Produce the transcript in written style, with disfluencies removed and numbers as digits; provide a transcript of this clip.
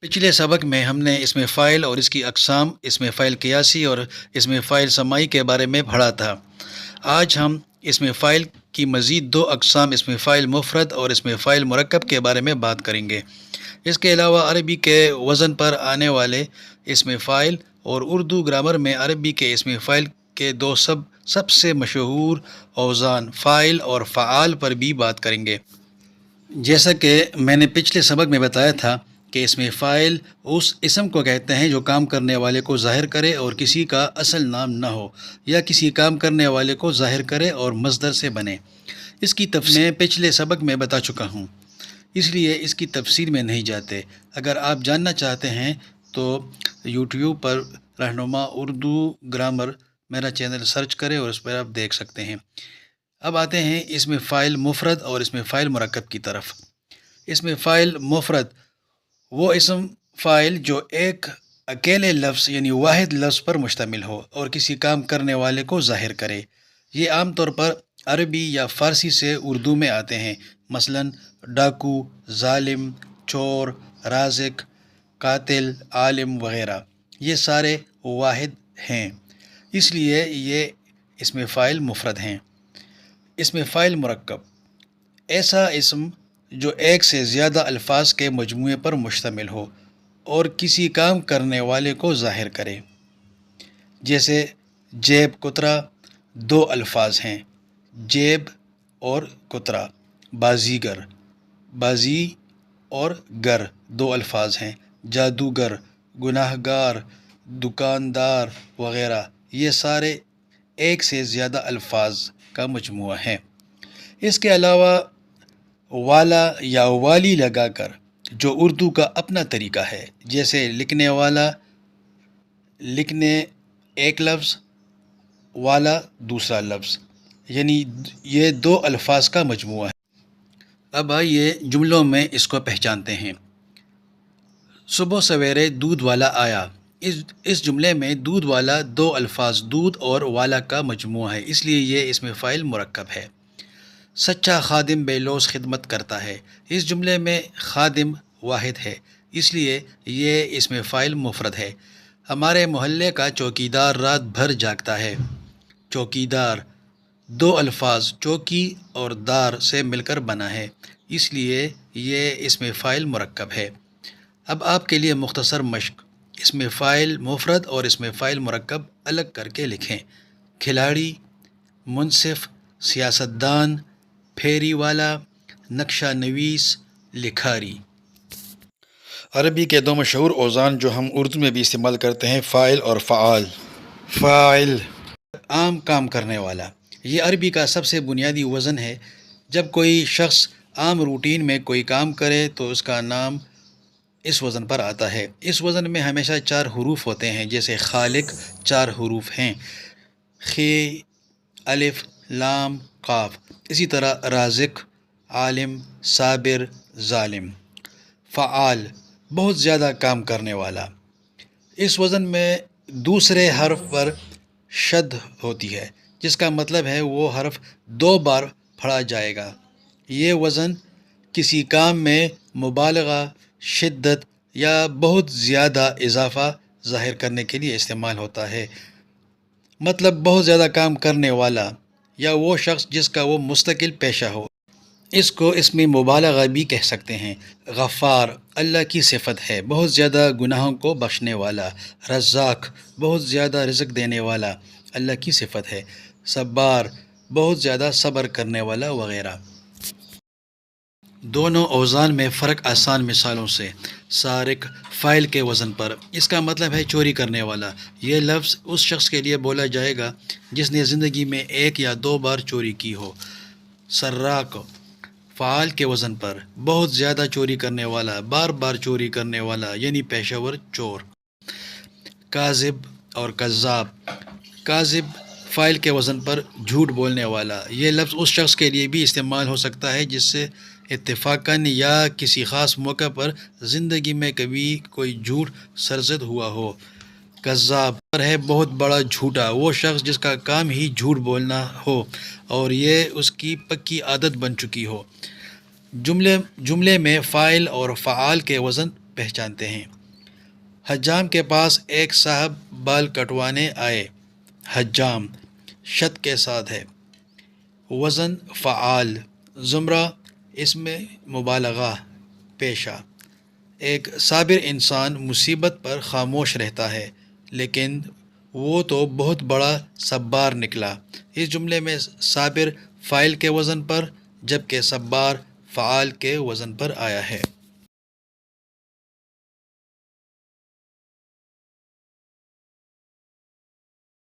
पिछले सबक में हमने इसमें फ़ाइल और इसकी अक़साम, इसमें फ़ाइल क़ियासी और इसमें फ़ाइल समाई के बारे में पढ़ा था। आज हम इसमें फ़ाइल की मज़ीद दो अक़साम, इसमें फ़ाइल मुफ़रद और इसमें फ़ाइल मुरक्कब के बारे में बात करेंगे। इसके अलावा अरबी के वज़न पर आने वाले इसमें फ़ाइल और उर्दू ग्रामर में अरबी के इसमें फ़ाइल के दो सबसे मशहूर औज़ान फ़ाइल और फ़आल पर भी बात करेंगे। जैसा कि मैंने पिछले सबक में बताया था कि इसमें फ़ाइल उस इसम को कहते हैं जो काम करने वाले को ज़ाहिर करे और किसी का असल नाम न हो, या किसी काम करने वाले को ज़ाहिर करे और मज़दर से बने। इसकी तफ़सील मैं पिछले सबक में बता चुका हूँ, इसलिए इसकी तफसील में नहीं जाते। अगर आप जानना चाहते हैं तो यूट्यूब पर रहनुमा उर्दू ग्रामर मेरा चैनल सर्च करें और उस पर आप देख सकते हैं। अब आते हैं इसमें फ़ाइल मुफ़रद और इसमें फ़ाइल मुरक्कब की तरफ। इसमें फ़ाइल मुफ़रद वो इसम फ़ाइल जो एक अकेले लफ्ज़ यानी वाहिद लफ्ज़ पर मुश्तमिल हो और किसी काम करने वाले को ज़ाहिर करे। ये आम तौर पर अरबी या फ़ारसी से उर्दू में आते हैं। मसलन डाकू, ज़ालिम, चोर, राज़िक, कातिल, आलिम वग़ैरह, ये सारे वाहिद हैं, इसलिए ये इसमें फ़ाइल मुफ़रद हैं। इसमें फ़ाइल मुरक्कब ऐसा इसम जो एक से ज़्यादा अल्फाज के मजमूए पर मुश्तमिल हो और किसी काम करने वाले को ज़ाहिर करे। जैसे जेब कुतरा दो अल्फाज हैं, जेब और कुतरा। बाज़ीगर, बाज़ी और गर दो अल्फाज हैं। जादूगर, गुनाहगार, दुकानदार वग़ैरह, ये सारे एक से ज़्यादा अल्फाज का मजमूआ है। इसके अलावा वाला या वाली लगाकर जो उर्दू का अपना तरीका है, जैसे लिखने वाला, लिखने एक लफ्ज़, वाला दूसरा लफ्ज़, यानी ये दो अल्फाज का मजमूआ है। अब आइए जुमलों में इसको पहचानते हैं। सुबह सवेरे दूध वाला आया। इस जुमले में दूध वाला दो अल्फाज दूध और वाला का मजमूआ है, इसलिए ये इसमें फ़ाइल मुरक्कब है। सच्चा खादिम बेलौस खिदमत करता है। इस जुमले में खादिम वाहिद है, इसलिए ये इसमें फ़ाइल मुफ़रद है। हमारे मोहल्ले का चौकीदार रात भर जागता है। चौकीदार दो अल्फाज चौकी और दार से मिलकर बना है, इसलिए ये इसमें फ़ाइल मुरक्कब है। अब आपके लिए मुख्तसर मश्क, इसमें फ़ाइल मुफ़रद और इसमें फ़ाइल मुरक्कब अलग करके लिखें। खिलाड़ी, मुनसिफ, सियासतदान, फेरी वाला, नक्शा नवीस, लिखारी। अरबी के दो मशहूर औज़ान जो हम उर्दू में भी इस्तेमाल करते हैं, फ़ाइल और फ़आल। फ़ाइल आम काम करने वाला, ये अरबी का सबसे बुनियादी वज़न है। जब कोई शख्स आम रूटीन में कोई काम करे तो उसका नाम इस वज़न पर आता है। इस वज़न में हमेशा चार हरूफ होते हैं, जैसे खालिक चार हरूफ हैं, खे, अलिफ, लाम, काफ। इसी तरह राज़िक, आलिम, साबिर, ज़ालिम। फ़आल बहुत ज़्यादा काम करने वाला, इस वज़न में दूसरे हर्फ पर शद होती है, जिसका मतलब है वो हर्फ दो बार पढ़ा जाएगा। ये वज़न किसी काम में मुबालगा, शिद्दत या बहुत ज़्यादा इजाफ़ा ज़ाहिर करने के लिए इस्तेमाल होता है। मतलब बहुत ज़्यादा काम करने वाला या वो शख्स जिसका वो मुस्तकिल पेशा हो, इसको इसमें मुबालगा भी कह सकते हैं। गफ़ार अल्लाह की सिफत है, बहुत ज़्यादा गुनाहों को बख्शने वाला। रज़्ज़ाक़ बहुत ज़्यादा रिज़्क़ देने वाला, अल्लाह की सिफत है। सब्बार बहुत ज़्यादा सब्र करने वाला वग़ैरह। दोनों औज़ान में फ़र्क आसान मिसालों से। सारिक फ़ाइल के वज़न पर, इसका मतलब है चोरी करने वाला। यह लफ्ज़ उस शख्स के लिए बोला जाएगा जिसने ज़िंदगी में एक या दो बार चोरी की हो। सर्राक़ फ़ाल के वज़न पर, बहुत ज़्यादा चोरी करने वाला, बार बार चोरी करने वाला, यानी पेशावर चोर। काज़िब और कज़्ज़ाब, काज़िब फ़ाइल के वज़न पर झूठ बोलने वाला। ये लफ्ज़ उस शख्स के लिए भी इस्तेमाल हो सकता है जिससे इत्तेफ़ाक़न या किसी ख़ास मौके पर ज़िंदगी में कभी कोई झूठ सरज़द हुआ हो। कज़्ज़ाब पर है बहुत बड़ा झूठा, वो शख्स जिसका काम ही झूठ बोलना हो और ये उसकी पक्की आदत बन चुकी हो। जुमले में फ़ाइल और फ़आल के वज़न پہچانتے ہیں۔ حجام کے پاس ایک صاحب بال کٹوانے آئے۔ حجام شت کے ساتھ ہے۔ وزن فعال، زمرہ اسم مبالغہ، پیشہ۔ ایک صابر انسان مصیبت پر خاموش رہتا ہے، لیکن وہ تو بہت بڑا صبار نکلا۔ اس جملے میں صابر فاعل کے وزن پر جبکہ صبار فعال کے وزن پر آیا ہے۔